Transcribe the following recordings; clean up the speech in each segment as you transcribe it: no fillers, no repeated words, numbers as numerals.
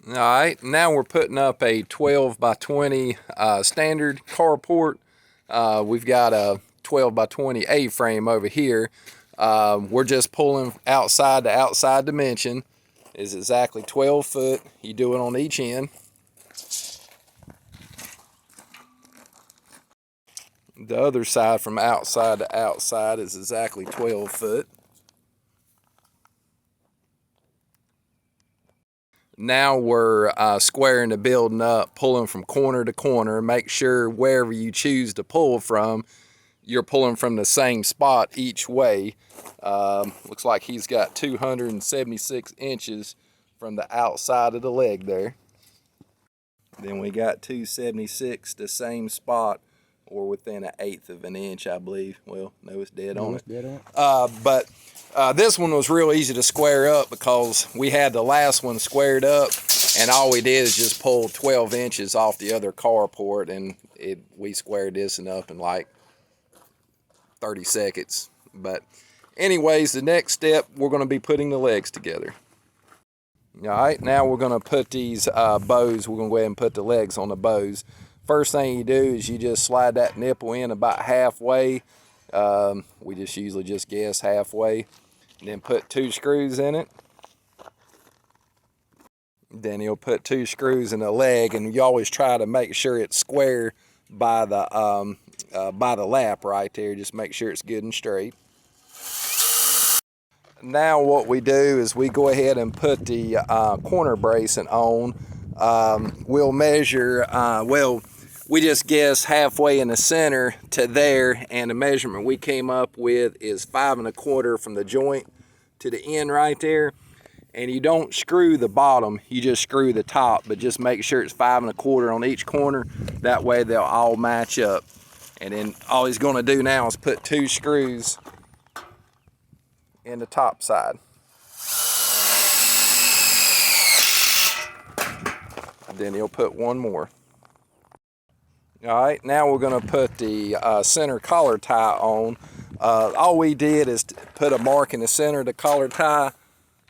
All right, now we're putting up a 12 by 20 standard carport. We've got a 12 by 20 A-frame over here. We're just pulling outside. The outside dimension is exactly 12 foot. You do it on each end. The other side from outside to outside is exactly 12 foot. Now we're squaring the building up, pulling from corner to corner. Make sure wherever you choose to pull from, you're pulling from the same spot each way. Looks like he's got 276 inches from the outside of the leg there. Then we got 276 the same spot, or within 1/8 of an inch, I believe. Well, no, it's dead on it. But this one was real easy to square up because we had the last one squared up, and all we did is just pull 12 inches off the other carport, and we squared this one up in like 30 seconds. But anyways, the next step, we're going to be putting the legs together. All right, now we're going to put these bows. We're going to go ahead and put the legs on the bows. First thing you do is you just slide that nipple in about halfway. We just usually just guess halfway. And then put 2 screws in it. Then you'll put 2 screws in the leg, and you always try to make sure it's square by the lap right there. Just make sure it's good and straight. Now what we do is we go ahead and put the corner bracing on. We'll measure, we just guess halfway in the center to there, and the measurement we came up with is 5 1/4 from the joint to the end right there. And you don't screw the bottom, you just screw the top, but just make sure it's 5 1/4 on each corner. That way they'll all match up. And then all he's going to do now is put 2 screws in the top side. Then he'll put 1 more. All right, now we're going to put the center collar tie on. All we did is put a mark in the center of the collar tie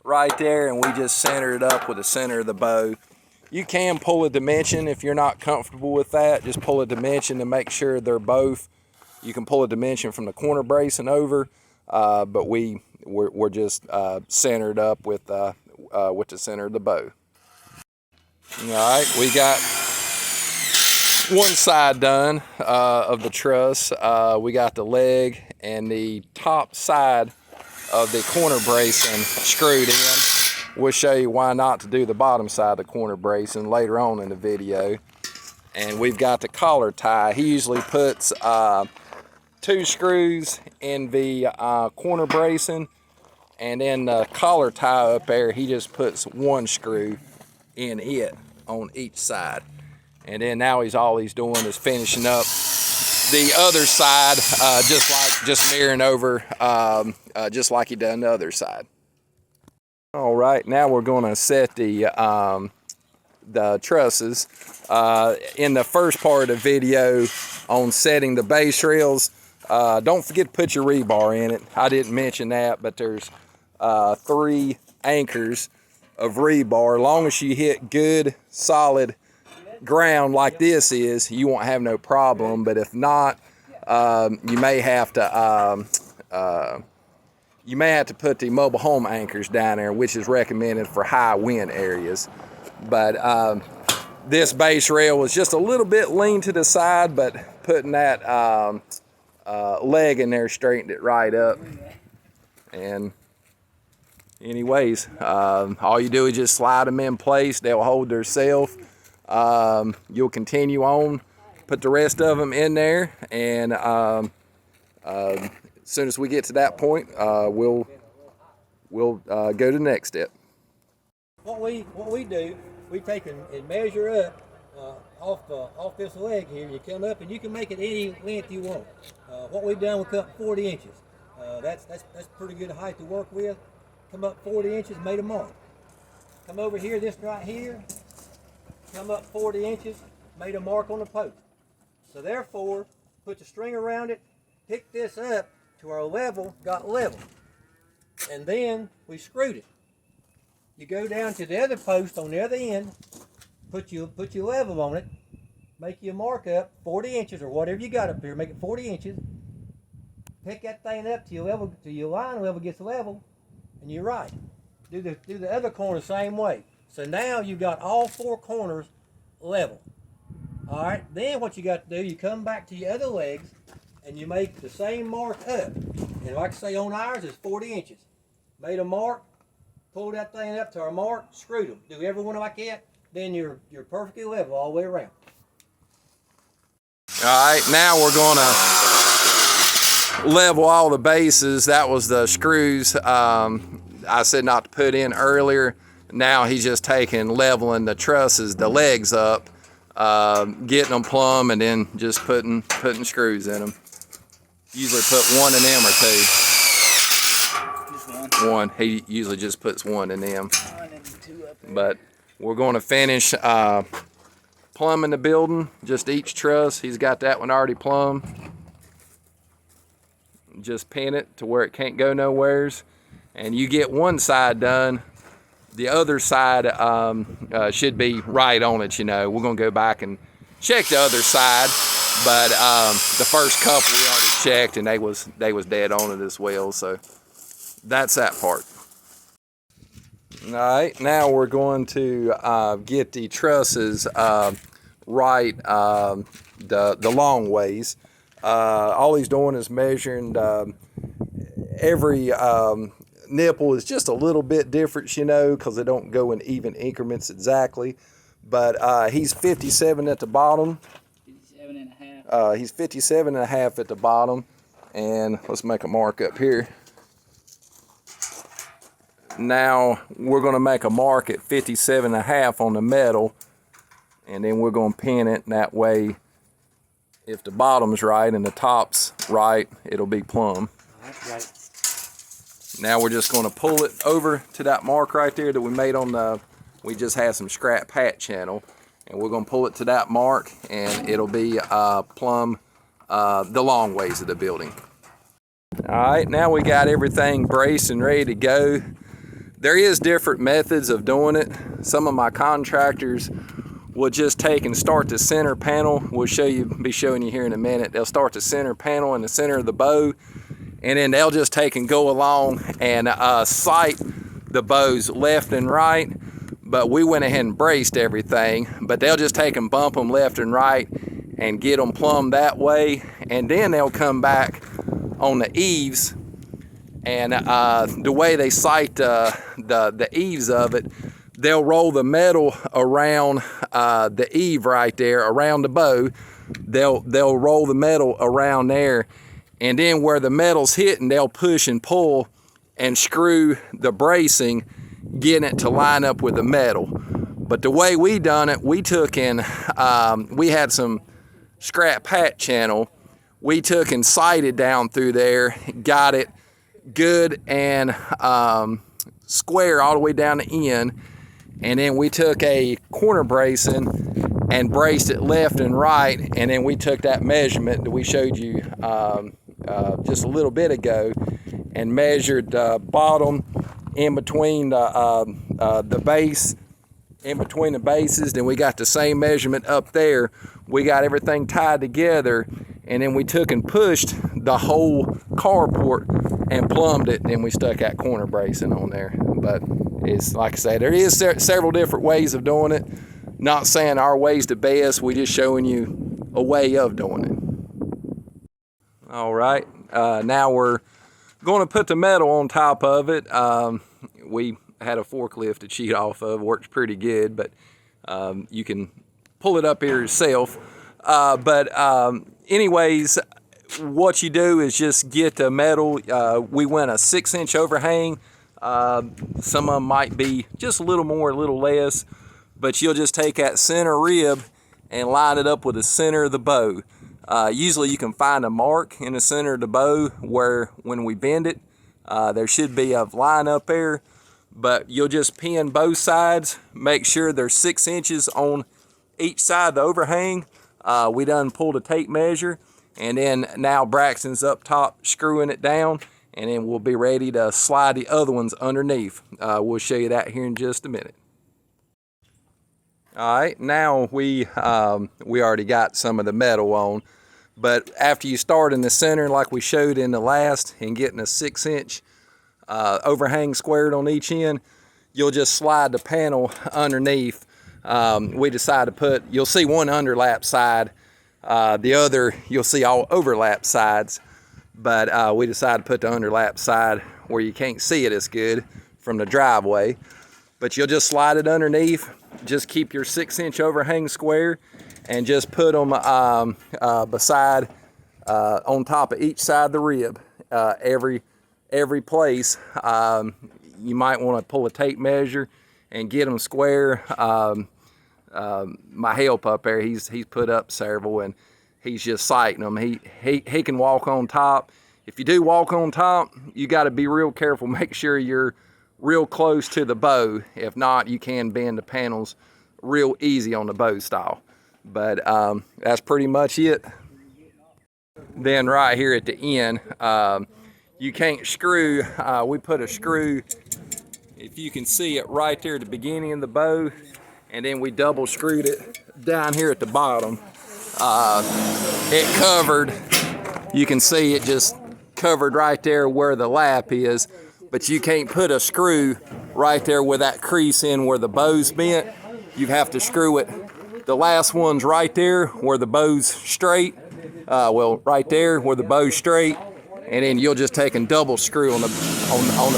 right there, and we just center it up with the center of the bow. You can pull a dimension if you're not comfortable with that. Just pull a dimension to make sure they're both. You can pull a dimension from the corner bracing over, but we're just centered up with the center of the bow. All right, we got one side done of the truss. We got the leg and the top side of the corner bracing screwed in. We'll show you why not to do the bottom side of the corner bracing later on in the video. And we've got the collar tie. He usually puts 2 screws in the corner bracing, and then the collar tie up there, he just puts 1 screw in it on each side. And then now all he's doing is finishing up the other side, just mirroring over, just like he done the other side. All right, now we're going to set the trusses. In the first part of the video on setting the base rails, don't forget to put your rebar in it. I didn't mention that, but there's 3 anchors of rebar. As long as you hit good, solid ground like this is, you won't have no problem. But if not, you may have to put the mobile home anchors down there, which is recommended for high wind areas. But this base rail was just a little bit lean to the side, but putting that leg in there straightened it right up. And anyways, all you do is just slide them in place. They'll hold themselves. You'll continue on, put the rest of them in there, and as soon as we get to that point, we'll go to the next step. What we do, we take and measure up off this leg here. You come up and you can make it any length you want. What we've done, we cut 40 inches. That's pretty good height to work with. Come up 40 inches, made a mark. Come over here, this right here. Come up 40 inches, made a mark on the post. So therefore, put the string around it, pick this up to our level, got level. And then we screwed it. you go down to the other post on the other end, put your level on it, make your mark up 40 inches or whatever you got up there, make it 40 inches, pick that thing up to your level, to your line level gets level, and you're right. Do the other corner the same way. So now you've got all 4 corners level. All right, then what you got to do, you come back to your other legs and you make the same mark up. And like I say, on ours it's 40 inches. Made a mark, pulled that thing up to our mark, screwed them. Do every one like that, then you're perfectly level all the way around. All right, now we're gonna level all the bases. That was the screws I said not to put in earlier. Now he's just taking, leveling the trusses, the legs up, getting them plumb, and then just putting screws in them. Usually put 1 in them or 2. Just one. 1. He usually just puts 1 in them. 1 and 2 up there. But we're going to finish plumbing the building, just each truss. He's got that one already plumbed. Just pin it to where it can't go nowheres. And you get one side done, the other side should be right on it, you know. We're gonna go back and check the other side, but the first couple we already checked and they was dead on it as well, so that's that part. All right, now we're going to get the trusses right the long ways. All he's doing is measuring every nipple is just a little bit different, you know, because they don't go in even increments exactly. But he's 57 at the bottom. 57 and a half. He's 57 and a half at the bottom. And let's make a mark up here. Now we're going to make a mark at 57 and a half on the metal. And then we're going to pin it, and that way, if the bottom's right and the top's right, it'll be plumb. That's right. Now we're just going to pull it over to that mark right there that we made on the, we just had some scrap pat channel, and we're going to pull it to that mark, and it'll be plumb the long ways of the building. All right, now we got everything braced and ready to go. There is different methods of doing it. Some of my contractors will just take and start the center panel. We'll be showing you here in a minute. They'll start the center panel in the center of the bow, and then they'll just take and go along and sight the bows left and right. But we went ahead and braced everything, but they'll just take and bump them left and right and get them plumb that way. And then they'll come back on the eaves, and the way they sight the eaves of it, they'll roll the metal around the eave right there, around the bow. They'll roll the metal around there, and then where the metal's hitting, they'll push and pull and screw the bracing, getting it to line up with the metal. But the way we done it, we took and we had some scrap pat channel. We took and sighted down through there, got it good and square all the way down the end. And then we took a corner bracing and braced it left and right. And then we took that measurement that we showed you just a little bit ago and measured the bottom in between the base, in between the bases. Then we got the same measurement up there. We got everything tied together, and then we took and pushed the whole carport and plumbed it, and then we stuck that corner bracing on there. But it's like I say, there is several different ways of doing it. Not saying our way's the best, we just showing you a way of doing it. All right, now we're going to put the metal on top of it. We had a forklift to cheat off of, works pretty good, but you can pull it up here yourself. Anyways, what you do is just get the metal. We went a 6-inch overhang. Some of them might be just a little more, a little less, but you'll just take that center rib and line it up with the center of the bow. Usually you can find a mark in the center of the bow where when we bend it, there should be a line up there, but you'll just pin both sides, make sure there's 6 inches on each side of the overhang. We done pulled a tape measure, and then now Braxton's up top screwing it down, and then we'll be ready to slide the other ones underneath. We'll show you that here in just a minute. All right, now we already got some of the metal on, but after you start in the center like we showed in the last and getting a 6-inch overhang squared on each end, you'll just slide the panel underneath. We decided to put, you'll see one underlap side, the other you'll see all overlap sides, but we decided to put the underlap side where you can't see it as good from the driveway. But you'll just slide it underneath, just keep your 6-inch overhang square, and just put them beside, on top of each side of the rib, every place. You might want to pull a tape measure and get them square. My help up there, he's put up several, and he's just sighting them. He can walk on top. If you do walk on top, you got to be real careful. Make sure you're real close to the bow. If not, you can bend the panels real easy on the Bow Style. But that's pretty much it. Then right here at the end, you can't screw. We put a screw, if you can see it, right there at the beginning of the bow, and then we double screwed it down here at the bottom. It covered, you can see it just covered right there where the lap is, but you can't put a screw right there with that crease in where the bow's bent. You have to screw it. The last one's right there where the bow's straight. Well, right there where the bow's straight, and then you'll just take and double screw on the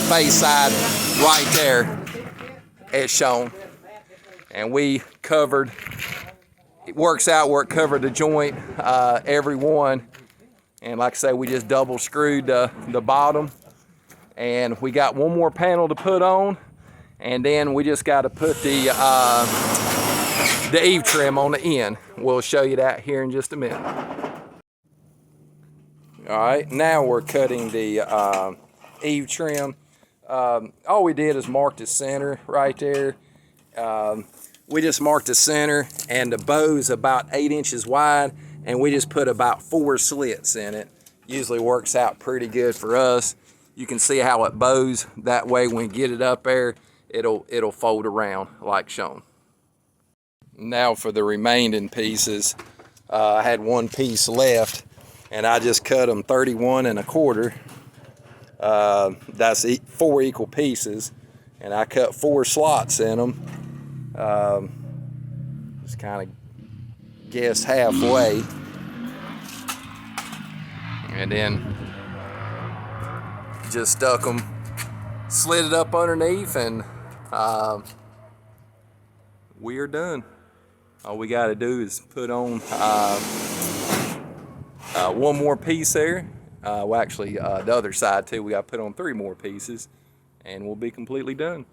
face side right there as shown. And we covered, it works out where it covered the joint, every one. And like I say, we just double screwed the bottom. And we got one more panel to put on, and then we just got to put the eave trim on the end. We'll show you that here in just a minute. All right, now we're cutting the eave trim. All we did is mark the center right there. We just marked the center, and the bow's about 8 inches wide, and we just put about 4 slits in it. Usually works out pretty good for us. You can see how it bows that way. When you get it up there, it'll fold around like shown. Now for the remaining pieces, I had one piece left, and I just cut them 31 1/4. That's 4 equal pieces, and I cut 4 slots in them. Just kind of guessed halfway, and then just stuck them, slid it up underneath, and we are done. All we got to do is put on one more piece there. Well, actually, the other side too, we got to put on 3 more pieces, and we'll be completely done.